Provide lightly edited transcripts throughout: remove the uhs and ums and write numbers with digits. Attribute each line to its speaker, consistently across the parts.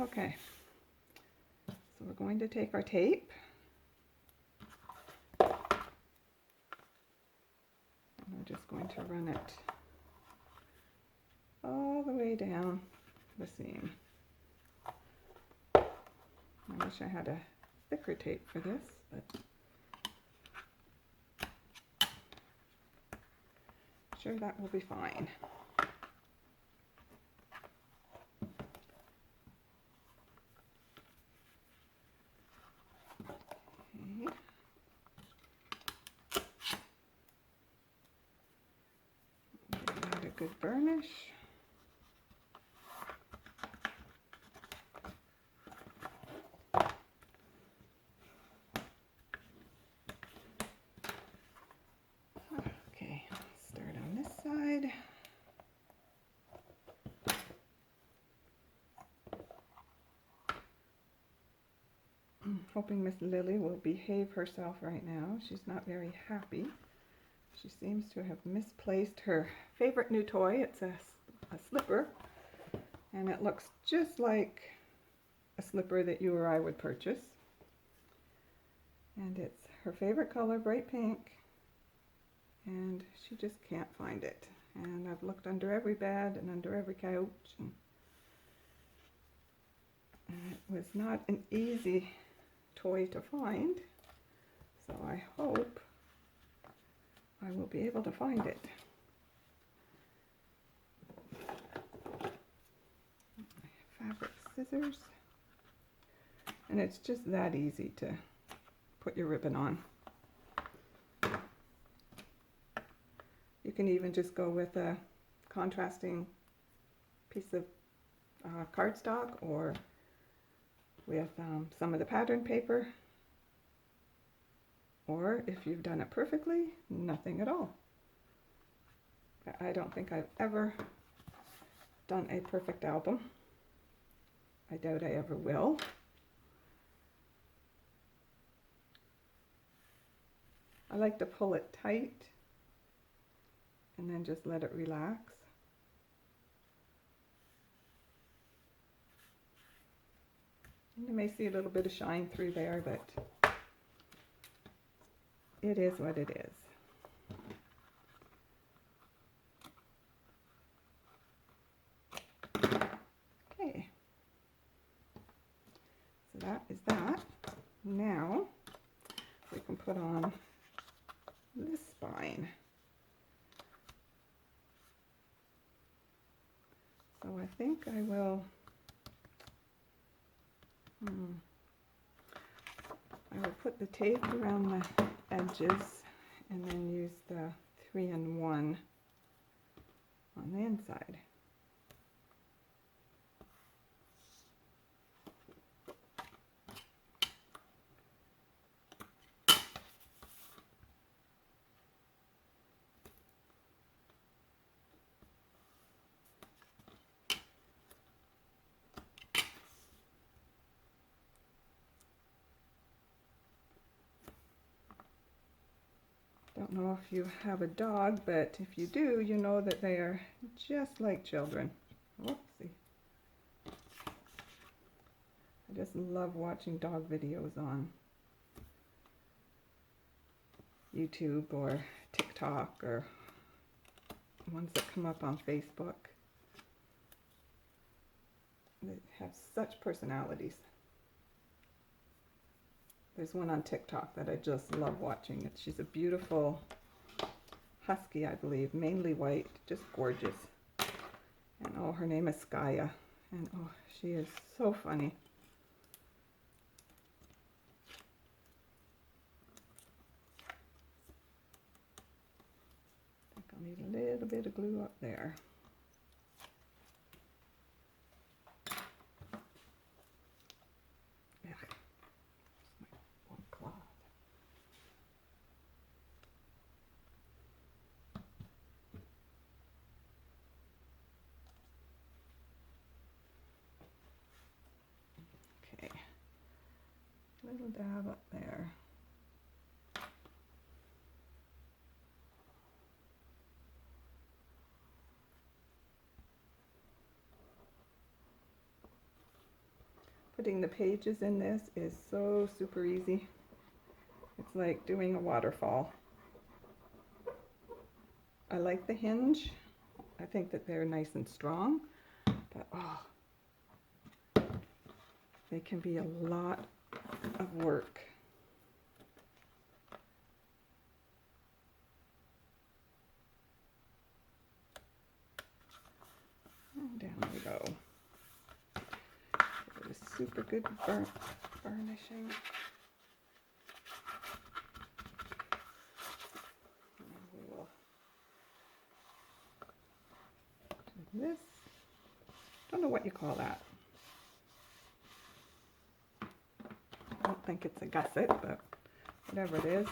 Speaker 1: Okay, so we're going to take our tape and we're just going to run it all the way down the seam. I wish I had a thicker tape for this, but I'm sure that will be fine. Okay. Add a good burnish. Okay, start on this side. I'm hoping Miss Lily will behave herself right now. She's not very happy. She seems to have misplaced her favorite new toy. It's a slipper, and it looks just like a slipper that you or I would purchase. And it's her favorite color, bright pink, and she just can't find it. And I've looked under every bed and under every couch, and it was not an easy toy to find, so I hope I will be able to find it. Fabric scissors, and it's just that easy to put your ribbon on. You can even just go with a contrasting piece of cardstock or with some of the pattern paper, or if you've done it perfectly, nothing at all. I don't think I've ever done a perfect album. I doubt I ever will. I like to pull it tight and then just let it relax. And you may see a little bit of shine through there, but it is what it is. Okay, so that is that. Now we can put on this spine. So I think I will put the tape around the edges and then use the 3-in-1 on the inside. Don't know if you have a dog, but if you do, you know that they are just like children. Whoopsie. I just love watching dog videos on YouTube or TikTok or ones that come up on Facebook. They have such personalities. There's one on TikTok that I just love watching. She's a beautiful husky, I believe, mainly white, just gorgeous. And oh, her name is Skaya. And oh, she is so funny. I think I'll need a little bit of glue up there. Little dab up there. Putting the pages in this is so super easy. It's like doing a waterfall. I like the hinge. I think that they're nice and strong, but oh, they can be a lot of work. And down we go. It was super good burnishing. And we will do this. Don't know what you call that. I don't think it's a gusset, but whatever it is.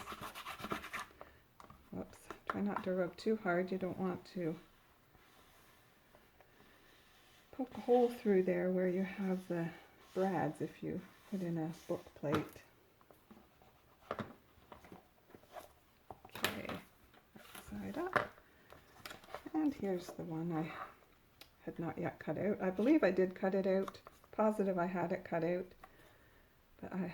Speaker 1: Whoops. Try not to rub too hard. You don't want to poke a hole through there where you have the brads if you put in a book plate. Okay, side up. And here's the one I had not yet cut out. I believe I did cut it out. Positive I had it cut out. But I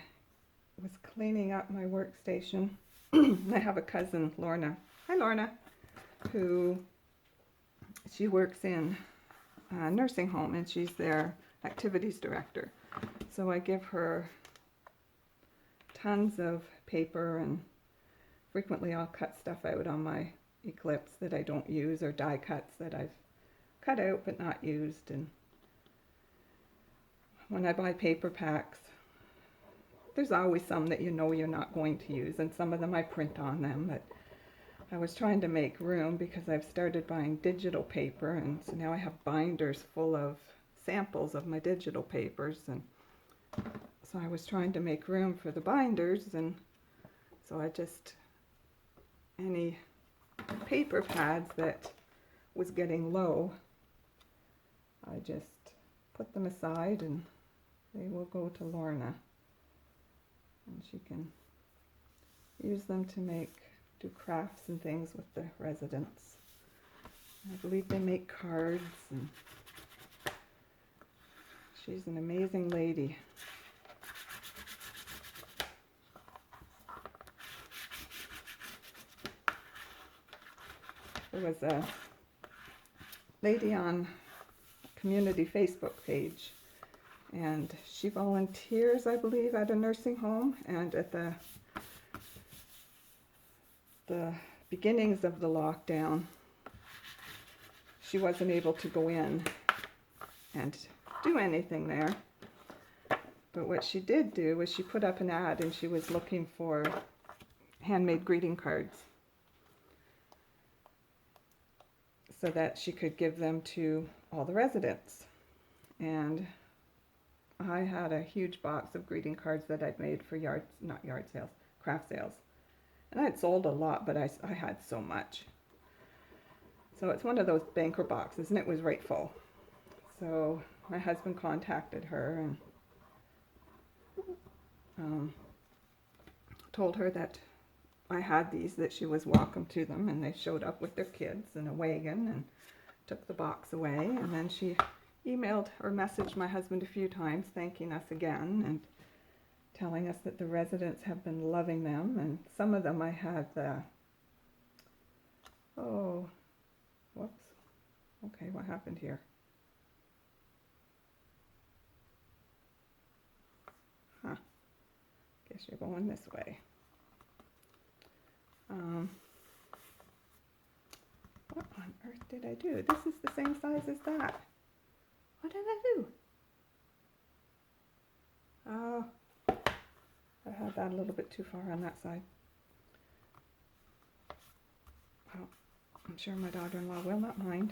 Speaker 1: was cleaning up my workstation. I have a cousin, Lorna. Hi, Lorna. She works in a nursing home, and she's their activities director. So I give her tons of paper, and frequently I'll cut stuff out on my Eclipse that I don't use, or die cuts that I've cut out but not used. And when I buy paper packs, there's always some that you know you're not going to use, and some of them I print on them, but I was trying to make room because I've started buying digital paper, and so now I have binders full of samples of my digital papers, and so I was trying to make room for the binders, and so I just, any paper pads that was getting low, I just put them aside, and they will go to Lorna, and she can use them to do crafts and things with the residents. I believe they make cards, and she's an amazing lady. There was a lady on a community Facebook page, and she volunteers, I believe, at a nursing home, and at the beginnings of the lockdown, she wasn't able to go in and do anything there. But what she did do was she put up an ad, and she was looking for handmade greeting cards so that she could give them to all the residents. And I had a huge box of greeting cards that I'd made for craft sales. And I had sold a lot, but I had so much. So it's one of those banker boxes, and it was right full. So my husband contacted her and told her that I had these, that she was welcome to them, and they showed up with their kids in a wagon and took the box away. And then she emailed or messaged my husband a few times thanking us again and telling us that the residents have been loving them, and some of them I had whoops, okay, what happened here? Guess you're going this way. What on earth did I do? This is the same size as that. What did I do? I had that a little bit too far on that side. Well, I'm sure my daughter-in-law will not mind.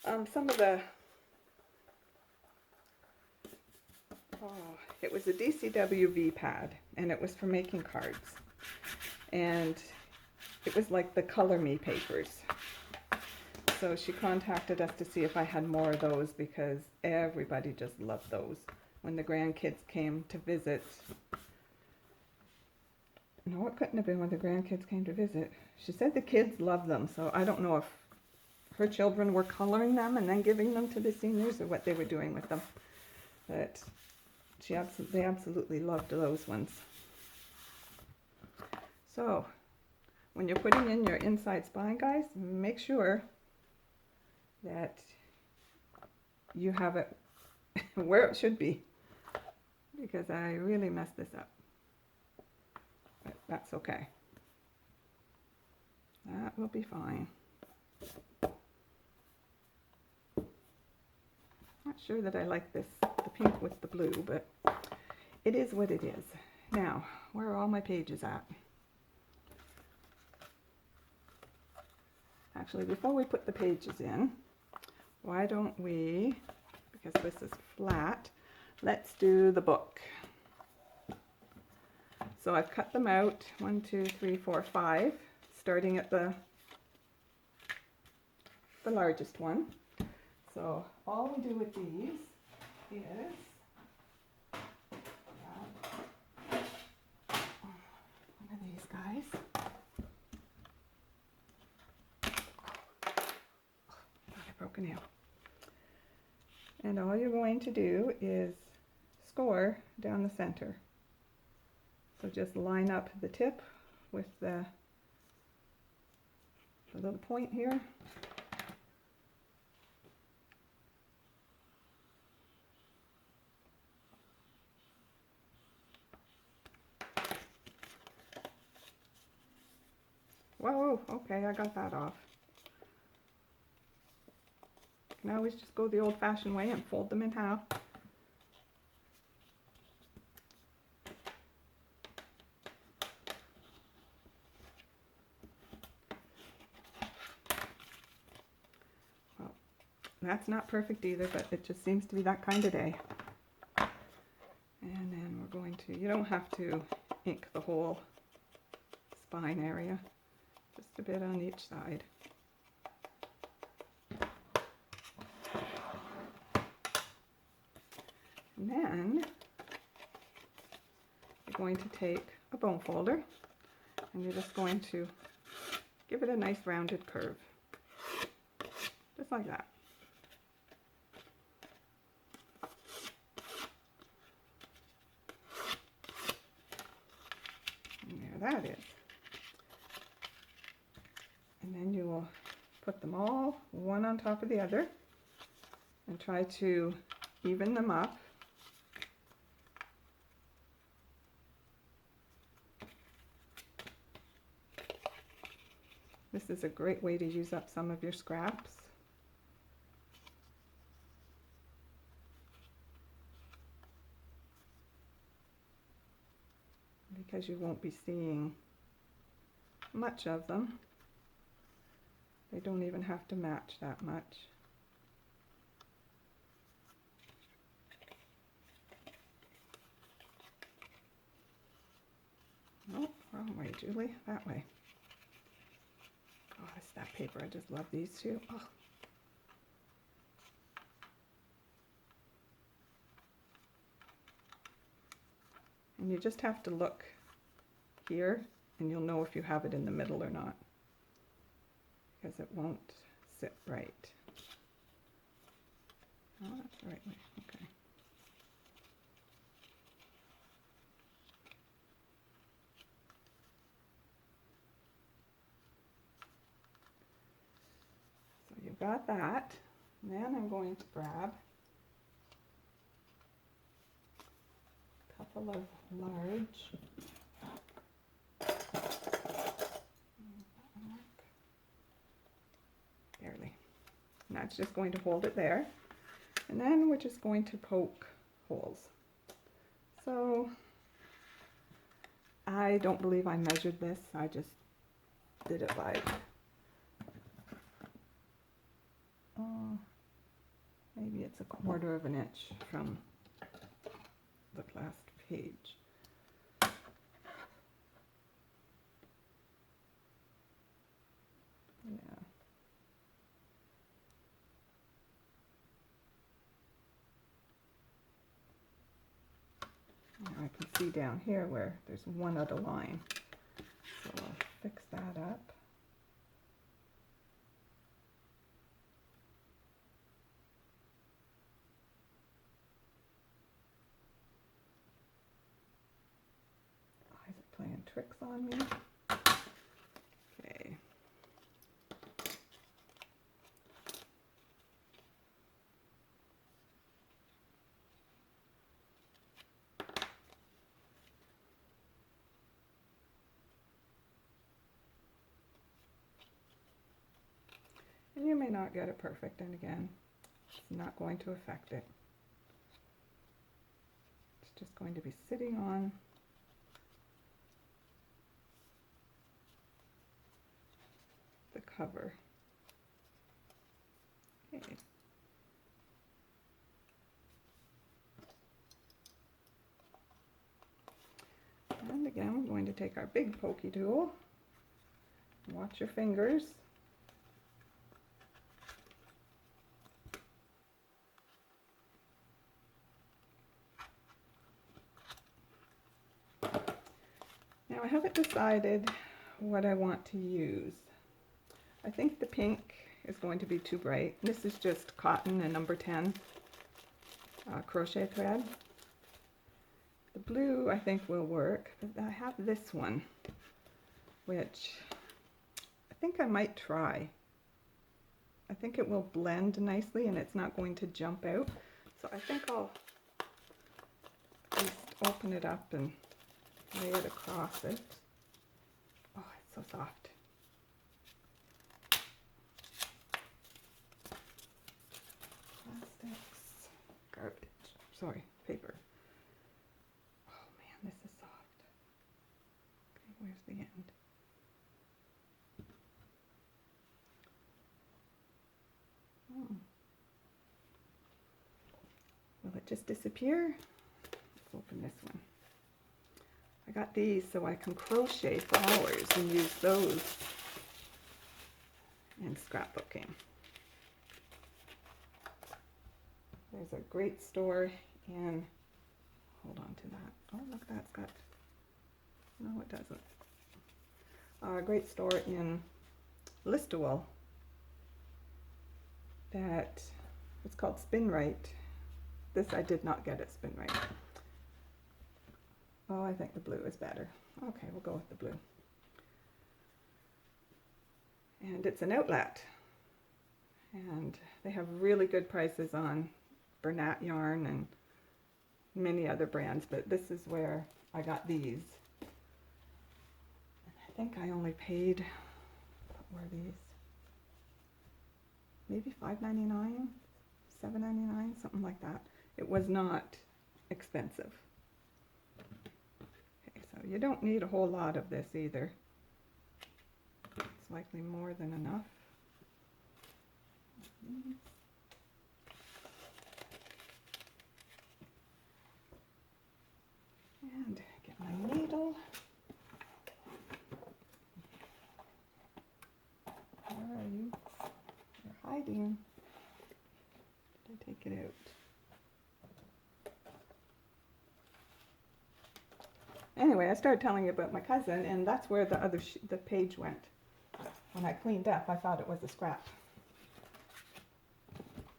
Speaker 1: Some of the, it was a DCWV pad, and it was for making cards. And it was like the Color Me papers. So she contacted us to see if I had more of those, because everybody just loved those. When the grandkids came to visit, no, it couldn't have been when the grandkids came to visit. She said the kids loved them, so I don't know if her children were coloring them and then giving them to the seniors, or what they were doing with them. But they absolutely loved those ones. So when you're putting in your inside spine, guys, make sure that you have it where it should be, because I really messed this up. But that's okay. That will be fine. Not sure that I like this, the pink with the blue, but it is what it is. Now, where are all my pages at? Actually, before we put the pages in, why don't we, because this is flat, let's do the book. So I've cut them out, 1, 2, 3, 4, 5, starting at the largest one. So all we do with these is one of these guys. I broke a nail. And all you're going to do is score down the center. So just line up the tip with the little point here. Whoa, okay, I got that off. You can always just go the old-fashioned way and fold them in half. Well, that's not perfect either, but it just seems to be that kind of day. And then we're going to, you don't have to ink the whole spine area. Just a bit on each side. And then you're going to take a bone folder and you're just going to give it a nice rounded curve. Just like that. And there that is. And then you will put them all one on top of the other and try to even them up. This is a great way to use up some of your scraps. Because you won't be seeing much of them. They don't even have to match that much. Oh, wrong way, Julie. That way. Oh, it's that paper. I just love these two. Oh. And you just have to look here and you'll know if you have it in the middle or not, because it won't sit right. Oh, that's the right way. Okay. So you've got that. And then I'm going to grab a couple of large barely. And that's just going to hold it there. And then we're just going to poke holes. So I don't believe I measured this. I just did it by maybe it's 1/4 of an inch from the last page. Yeah. I can see down here where there's one other line. So I'll fix that up. tricks on me. Okay. And you may not get it perfect, and again, it's not going to affect it. It's just going to be sitting on the cover. Okay. And again, we're going to take our big pokey tool. Watch your fingers. Now I haven't decided what I want to use. I think the pink is going to be too bright. This is just cotton and number 10 crochet thread. The blue I think will work, but I have this one, which I think I might try. I think it will blend nicely and it's not going to jump out. So I think I'll just open it up and lay it across it. Oh, it's so soft. Plastics, garbage, sorry, paper. Oh man, this is soft. Okay, where's the end? Oh. Will it just disappear? Let's open this one. I got these so I can crochet flowers and use those in scrapbooking. There's a great store in, hold on to that. Oh, look, that's got, no it doesn't. A great store in Listowel that, it's called Spin Right. This I did not get at Spin Right. Oh, I think the blue is better. Okay, we'll go with the blue. And it's an outlet. And they have really good prices on Bernat yarn and many other brands, but this is where I got these. And I think I only paid, what were these? Maybe $5.99, $7.99, something like that. It was not expensive. So you don't need a whole lot of this either. It's likely more than enough. And get my needle. Where are you? You're hiding. Did I take it out? Anyway, I started telling you about my cousin, and that's where the page went. When I cleaned up, I thought it was a scrap.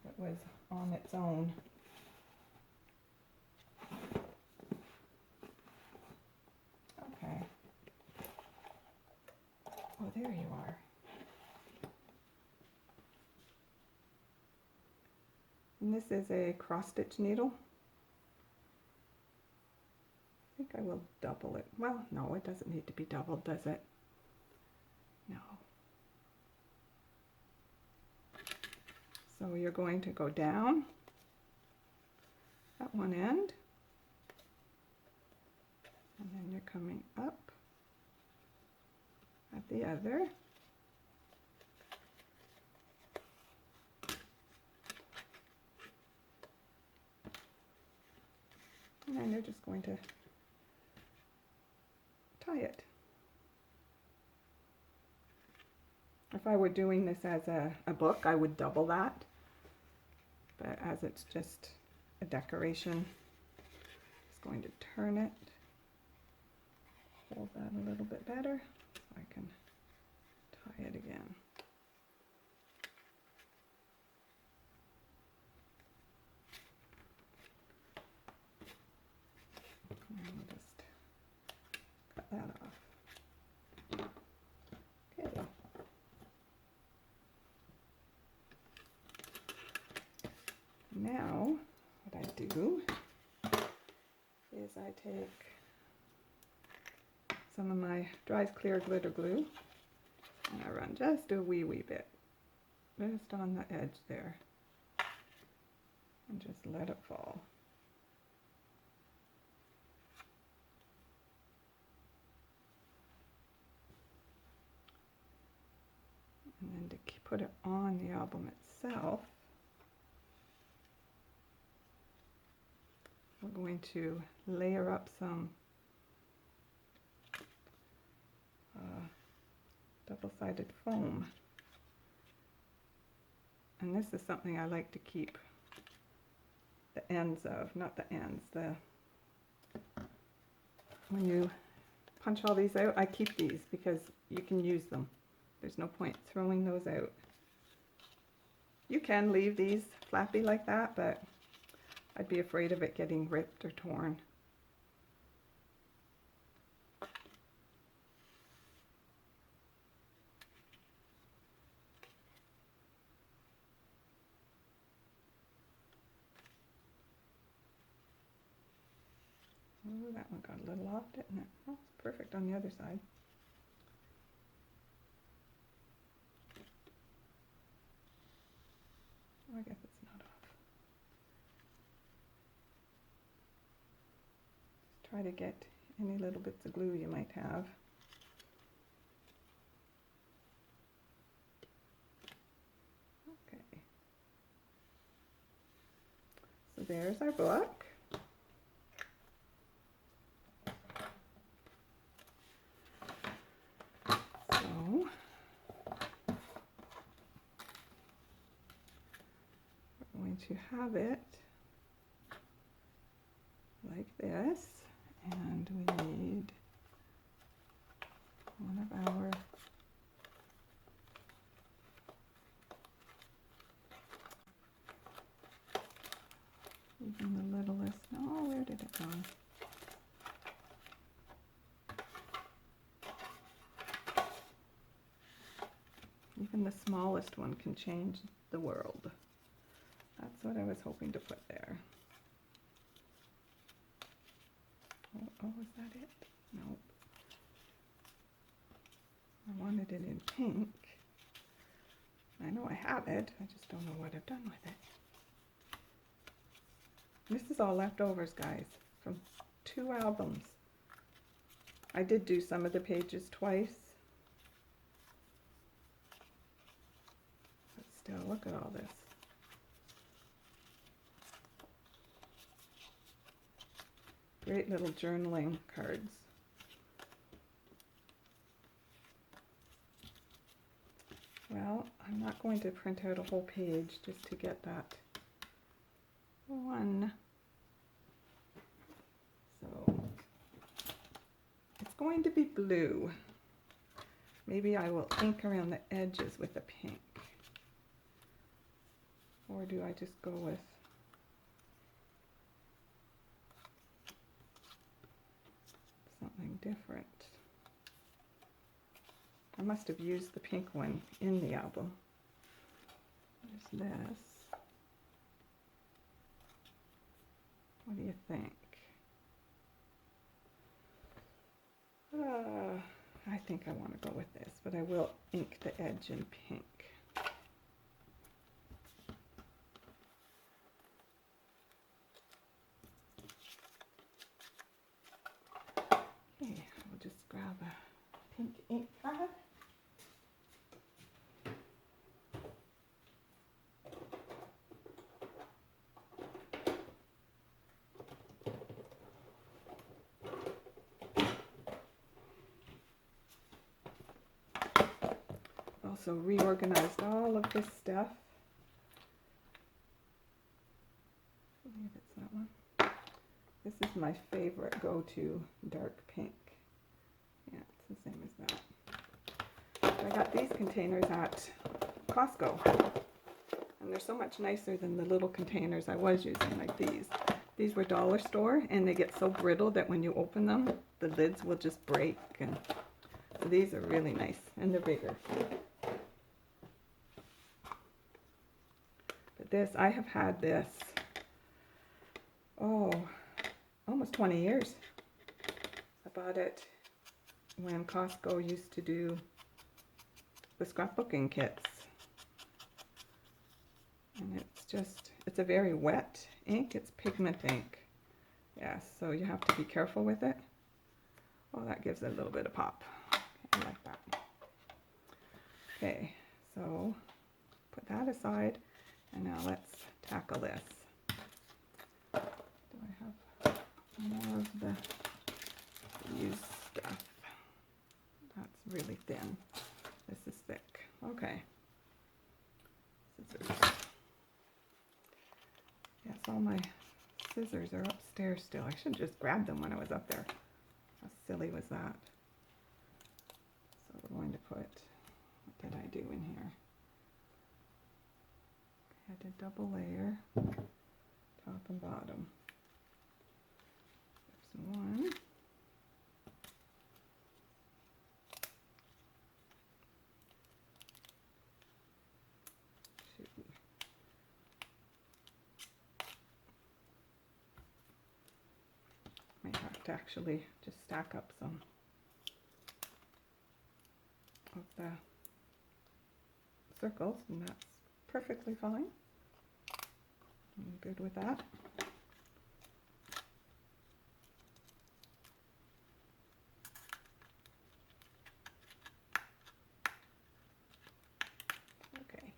Speaker 1: It was on its own. Okay. Oh, there you are. And this is a cross-stitch needle. I think I will double it. Well, no, it doesn't need to be doubled, does it? No. So you're going to go down at one end, and then you're coming up at the other. And then you're just going to tie it. If I were doing this as a book, I would double that. But as it's just a decoration, just going to turn it, hold that a little bit better so I can tie it again. And just cut that off. Now, what I do is I take some of my dry clear glitter glue and I run just a wee bit, just on the edge there, and just let it fall. And then to put it on the album itself, we're going to layer up some double-sided foam. And this is something I like to keep the ends of, not the ends, when you punch all these out, I keep these because you can use them. There's no point throwing those out. You can leave these flappy like that, but I'd be afraid of it getting ripped or torn. Oh, that one got a little off, didn't it? Oh, it's perfect on the other side. Oh, I guess it's not off. Just try to get any little bits of glue you might have. Okay. So there's our book. So we're going to have it like this, and we need one of our even the littlest. Oh, where did it go? Even the smallest one can change the world. That's what I was hoping to put there. Oh, is that it? Nope. I wanted it in pink. I know I have it, I just don't know what I've done with it. This is all leftovers, guys, from 2 albums. I did do some of the pages twice. But still, look at all this. Great little journaling cards. Well, I'm not going to print out a whole page just to get that one. So it's going to be blue. Maybe I will ink around the edges with a pink. Or do I just go with something different? I must have used the pink one in the album. There's this. What do you think? I think I want to go with this, but I will ink the edge in pink. Okay, I'll just grab a pink ink pad. Also reorganized all of this stuff. I believe it's that one. This is my favorite go-to dark pink. Yeah, it's the same as that. So I got these containers at Costco, and they're so much nicer than the little containers I was using, like these. These were dollar store, and they get so brittle that when you open them, the lids will just break. And so these are really nice, and they're bigger. this. I have had this, oh, almost 20 years. I bought it when Costco used to do the scrapbooking kits. And it's a very wet ink. It's pigment ink. Yes, so you have to be careful with it. Oh, that gives it a little bit of pop. Okay, I like that. Okay, so put that aside, and now let's tackle this. Do I have more of the used stuff? That's really thin. This is thick. Okay. Scissors. Yes, all my scissors are upstairs still. I should have just grabbed them when I was up there. How silly was that? So we're going to put, what did I do in here? I did double layer, top and bottom. There's one. Two. Might have to actually just stack up some of the circles, and that's perfectly fine. I'm good with that. Okay.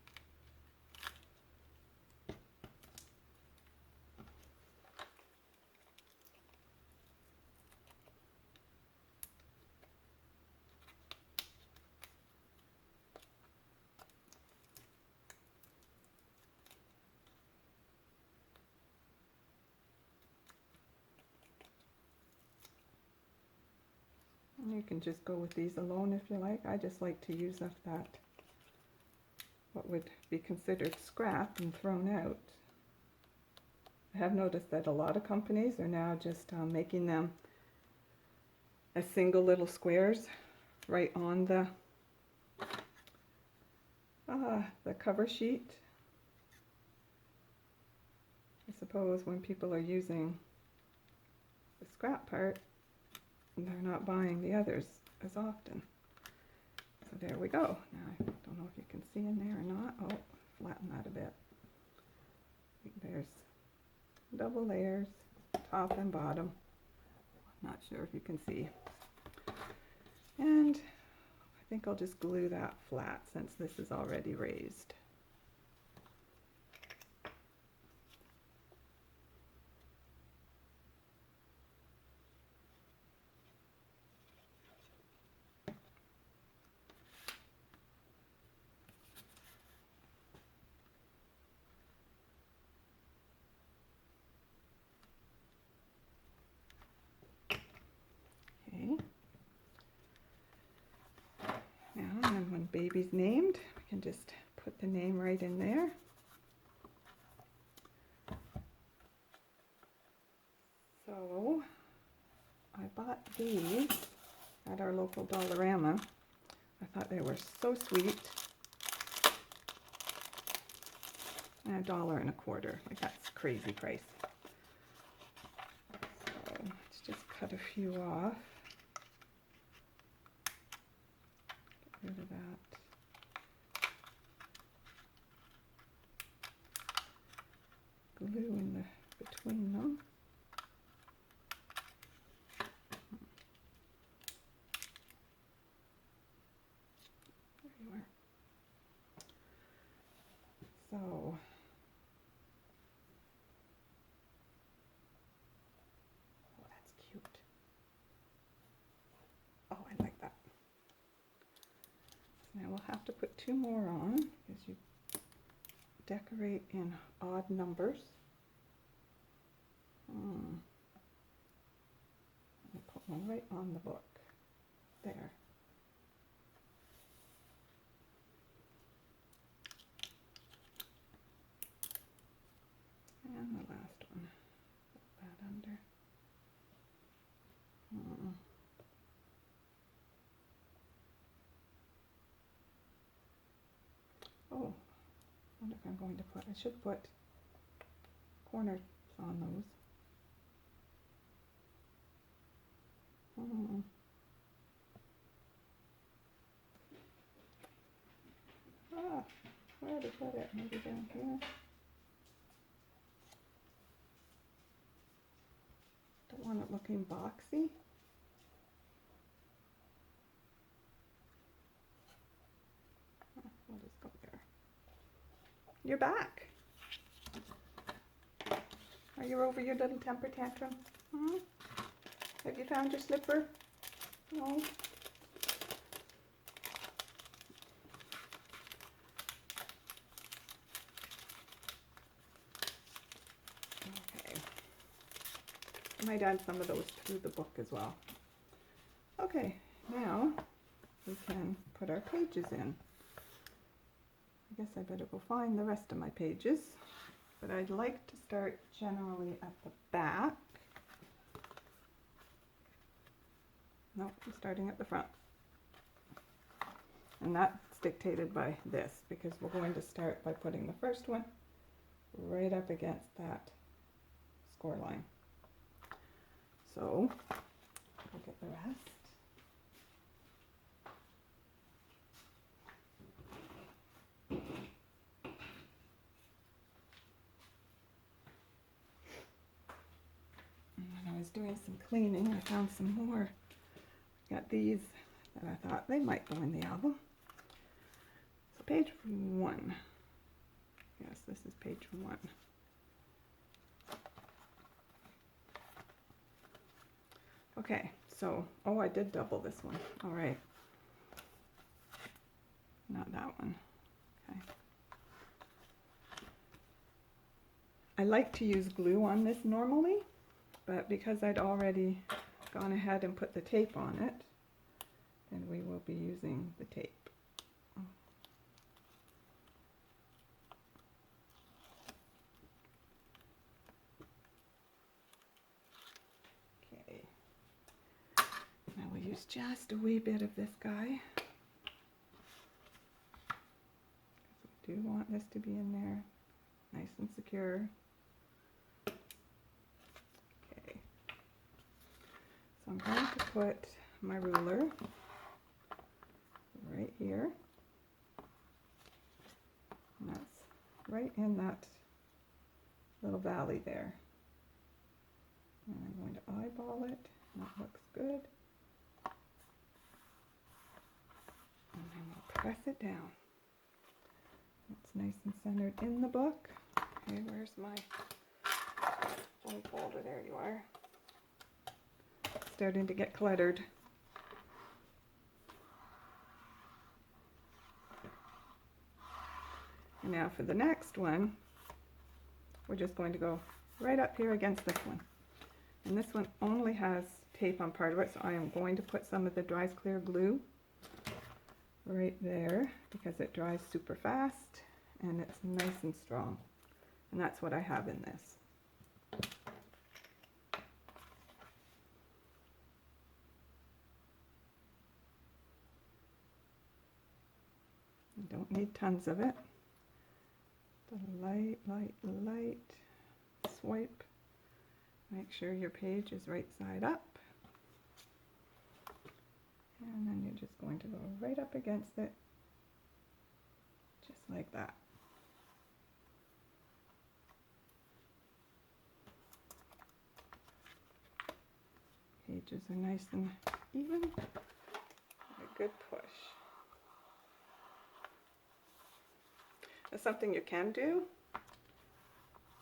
Speaker 1: And you can just go with these alone if you like. I just like to use up that, what would be considered scrap and thrown out. I have noticed that a lot of companies are now just making them as single little squares right on the cover sheet. I suppose when people are using the scrap part, they're not buying the others as often. So there we go. Now I don't know if you can see in there or not. Oh, flatten that a bit. There's double layers, top and bottom. Not sure if you can see. And I think I'll just glue that flat since this is already raised. Now, and when baby's named, we can just put the name right in there. So, I bought these at our local Dollarama. I thought they were so sweet. And $1.25, like that's crazy price. So, let's just cut a few off. Get rid of that. Glue in the between them. There you are. So oh, that's cute. Oh, I like that. So now we'll have to put 2 more on because you decorate in odd numbers. I'll put one right on the book. There. And the last one. Put that under. Oh, wonder if I'm going to put, I should put corners on those. Ah, where to put it? Maybe down here. Don't want it looking boxy. I'll just go there. You're back. Are you over your little temper tantrum? Hmm? Have you found your slipper? No? Okay. I might add some of those to the book as well. Okay, now we can put our pages in. I guess I better go find the rest of my pages, but I'd like to start generally at the back. No, I'm starting at the front. And that's dictated by this, because we're going to start by putting the first one right up against that score line. So, we'll get the rest. And when I was doing some cleaning, I found some more. Got these that I thought they might go in the album. So page 1. Yes, this is page 1. Okay, so, oh, I did double this one. All right. Not that one. Okay. I like to use glue on this normally, but because I'd already gone ahead and put the tape on it, then we will be using the tape. Okay. Now we'll use just a wee bit of this guy. We do want this to be in there, nice and secure. Okay. So I'm going to put my ruler right here. And that's right in that little valley there. And I'm going to eyeball it. That looks good. And then we'll press it down. It's nice and centered in the book. Okay, where's my phone folder? There you are. Starting to get cluttered. And now for the next one, we're just going to go right up here against this one. And this one only has tape on part of it, so I am going to put some of the Dries Clear glue right there because it dries super fast and it's nice and strong. And that's what I have in this. You don't need tons of it. The light swipe. Make sure your page is right side up. And then you're just going to go right up against it, just like that. Pages are nice and even. A good push. That's something you can do.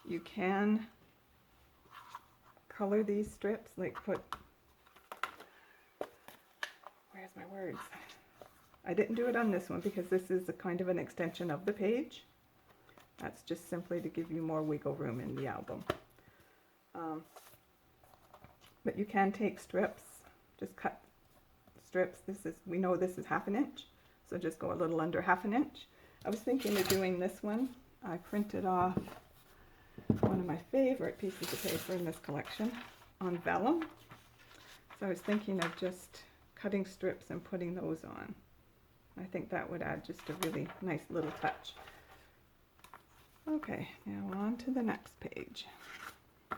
Speaker 1: You can color these strips, like put, where's my words? I didn't do it on this one because this is a kind of an extension of the page. That's just simply to give you more wiggle room in the album. But you can take strips, just cut strips. This is, we know this is 1/2 inch, so just go a little under 1/2 inch. I was thinking of doing this one. I printed off one of my favorite pieces of paper in this collection on vellum. So I was thinking of just cutting strips and putting those on. I think that would add just a really nice little touch. Okay, now on to the next page. So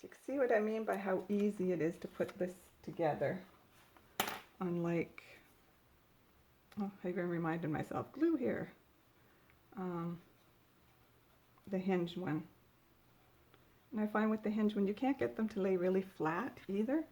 Speaker 1: you can see what I mean by how easy it is to put this together. Unlike, oh, I even reminded myself, glue here. The hinge one. And I find with the hinge one, you can't get them to lay really flat either.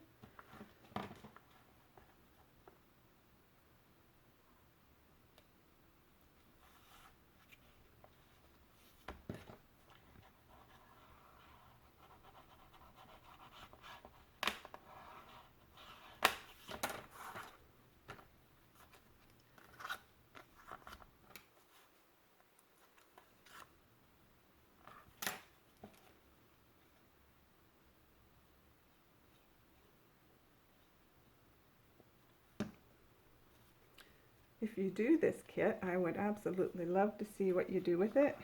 Speaker 1: If you do this kit, I would absolutely love to see what you do with it,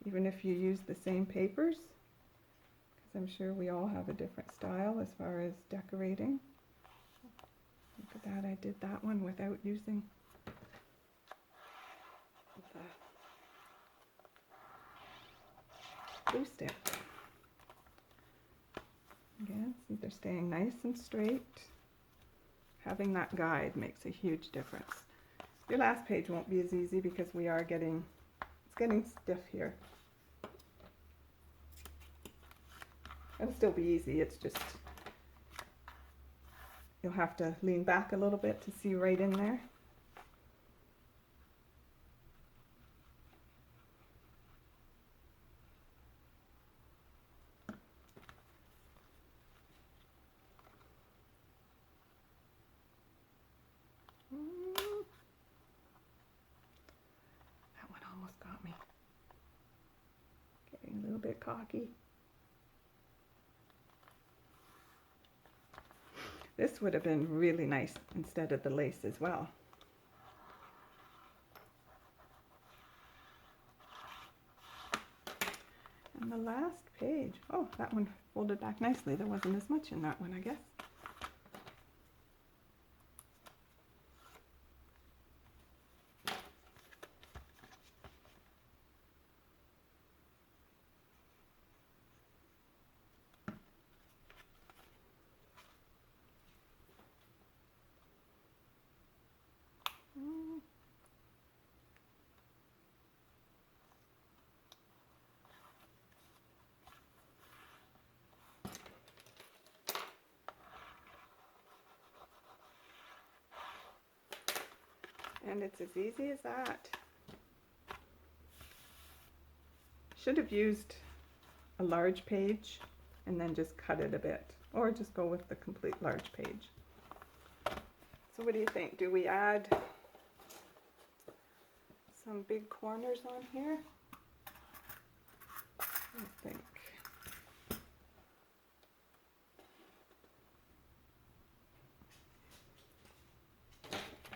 Speaker 1: even if you use the same papers, because I'm sure we all have a different style as far as decorating. Look at that, I did that one without using the glue stick. Again, see they're staying nice and straight. Having that guide makes a huge difference. Your last page won't be as easy because we are getting, it's getting stiff here. It'll still be easy, it's just, you'll have to lean back a little bit to see right in there. That one almost got me. Getting a little bit cocky. This would have been really nice instead of the lace as well. And the last page, oh, that one folded back nicely. There wasn't as much in that one, I guess. And it's as easy as that. Should have used a large page and then just cut it a bit, or just go with the complete large page. So what do you think? Do we add some big corners on here? What do you think?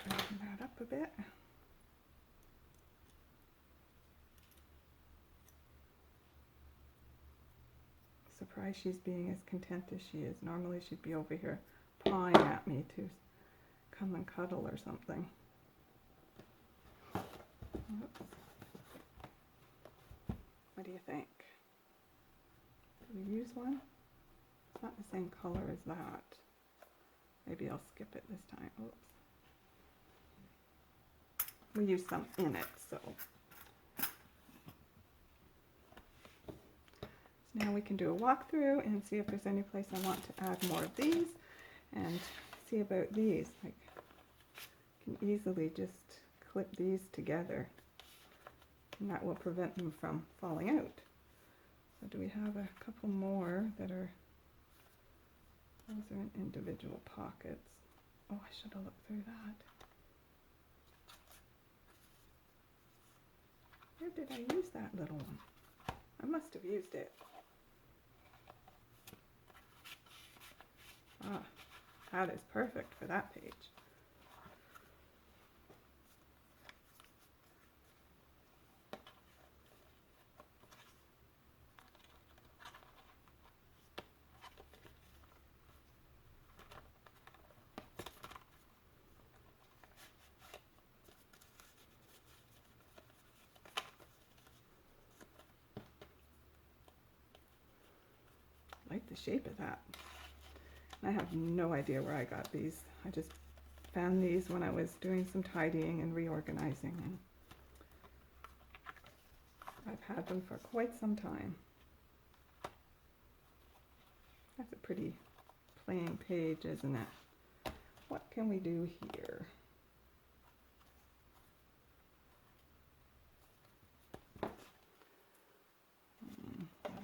Speaker 1: Tighten that up a bit. Surprised she's being as content as she is. Normally she'd be over here pawing at me to come and cuddle or something. Oops. What do you think? Do we use one? It's not the same color as that. Maybe I'll skip it this time. Oops. We use some in it, so. Now we can do a walkthrough and see if there's any place I want to add more of these, and see about these. Like, you can easily just clip these together, and that will prevent them from falling out. So do we have a couple more that are, those are in individual pockets. Oh, I should have looked through that. Where did I use that little one? I must have used it. Ah, that is perfect for that page. shape of that. I have no idea where I got these. I just found these when I was doing some tidying and reorganizing, and I've had them for quite some time. That's a pretty plain page, isn't it? What can we do here? What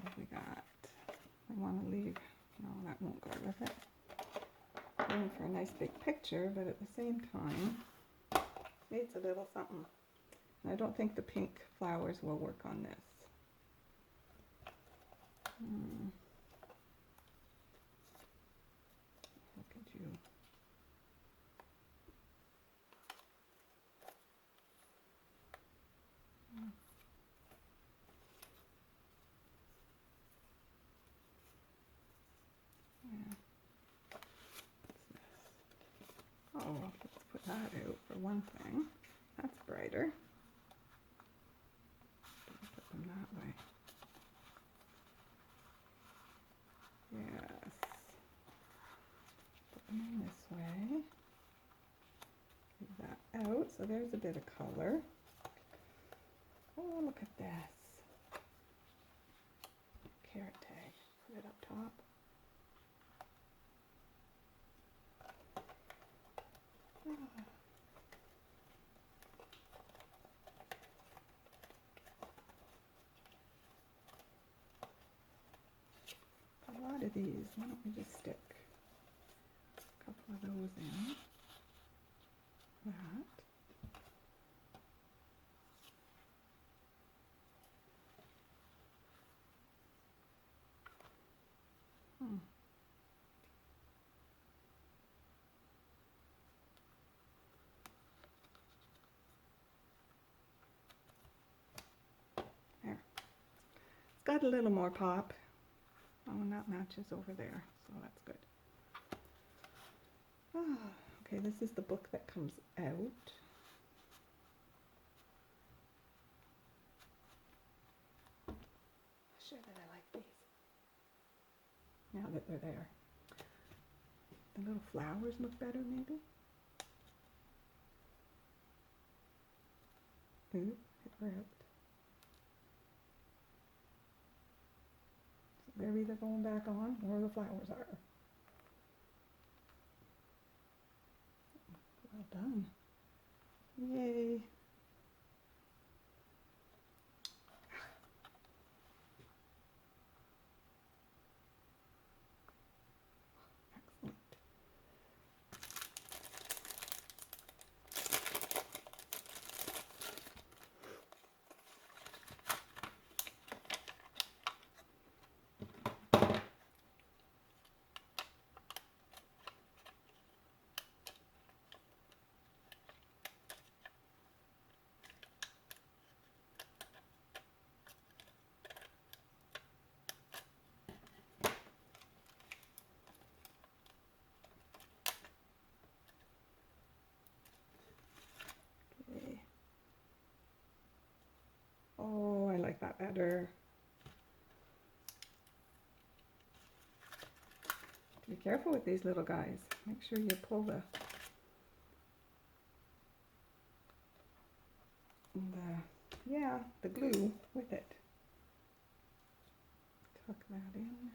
Speaker 1: have we got? I want to leave, no, that won't go with it. Going for a nice big picture, but at the same time, needs a little something. And I don't think the pink flowers will work on this. Look at you. Yeah. Oh, let's put that out for one thing. That's brighter. Put them that way. Yes. Put them in this way. Leave that out. So there's a bit of color. Oh, look at this. Carrot tag. Put it up top. A lot of these. Why don't we just stick a couple of those in? That. There. It's got a little more pop. Oh, and that matches over there, so that's good. Okay, this is the book that comes out. Sure that I like these. Now that they're there. The little flowers look better, maybe? Ooh, it ripped. So they're either going back on or the flowers are. Well done. Yay. Excellent. Oh, I like that better. Be careful with these little guys. Make sure you pull the glue with it. Tuck that in.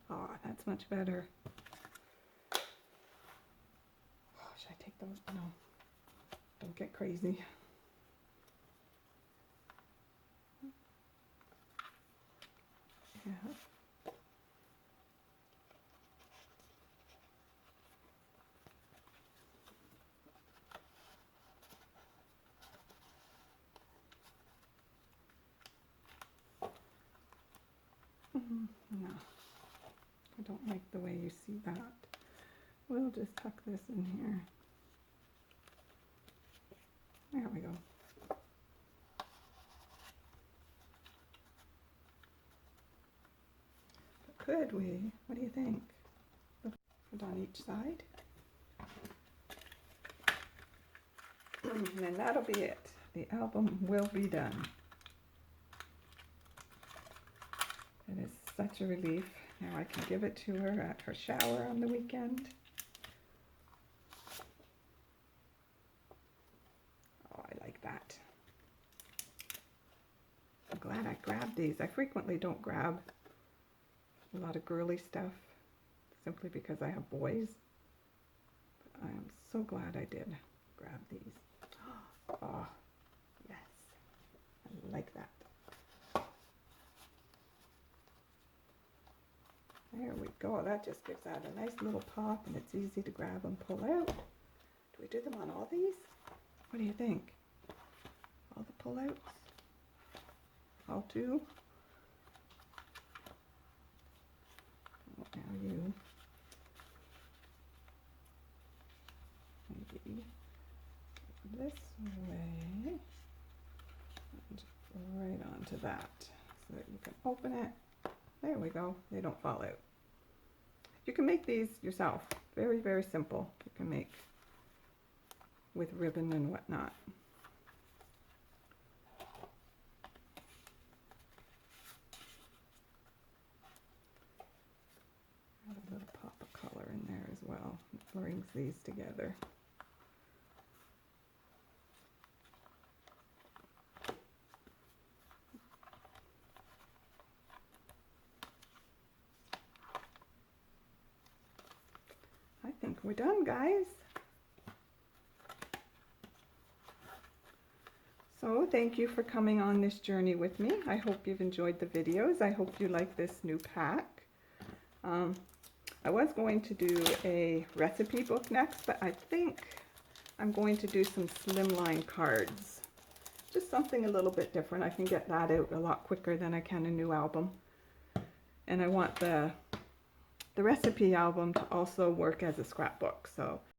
Speaker 1: Oh, that's much better. Oh, should I take those? No. Don't get crazy. Yeah. No, I don't like the way you see that. We'll just tuck this in here. There we go. But could we? What do you think? Put it on each side. And then that'll be it. the album will be done. It is such a relief. Now I can give it to her at her shower on the weekend. Oh, I like that. I'm glad I grabbed these. I frequently don't grab a lot of girly stuff simply because I have boys. But I am so glad I did grab these. Oh, yes. I like that. There we go. That just gives that a nice little pop, and it's easy to grab and pull out. Do we do them on all these? What do you think? All the pull-outs? All two? Now you maybe this way and right onto that so that you can open it. There we go. They don't fall out. You can make these yourself. Very, very simple. You can make with ribbon and whatnot. Add a little pop of color in there as well. It brings these together. I think we're done, guys. So thank you for coming on this journey with me. I hope you've enjoyed the videos. I hope you like this new pack. I was going to do a recipe book next, but I think I'm going to do some slimline cards. Just something a little bit different. I can get that out a lot quicker than I can a new album. And I want the recipe album to also work as a scrapbook. So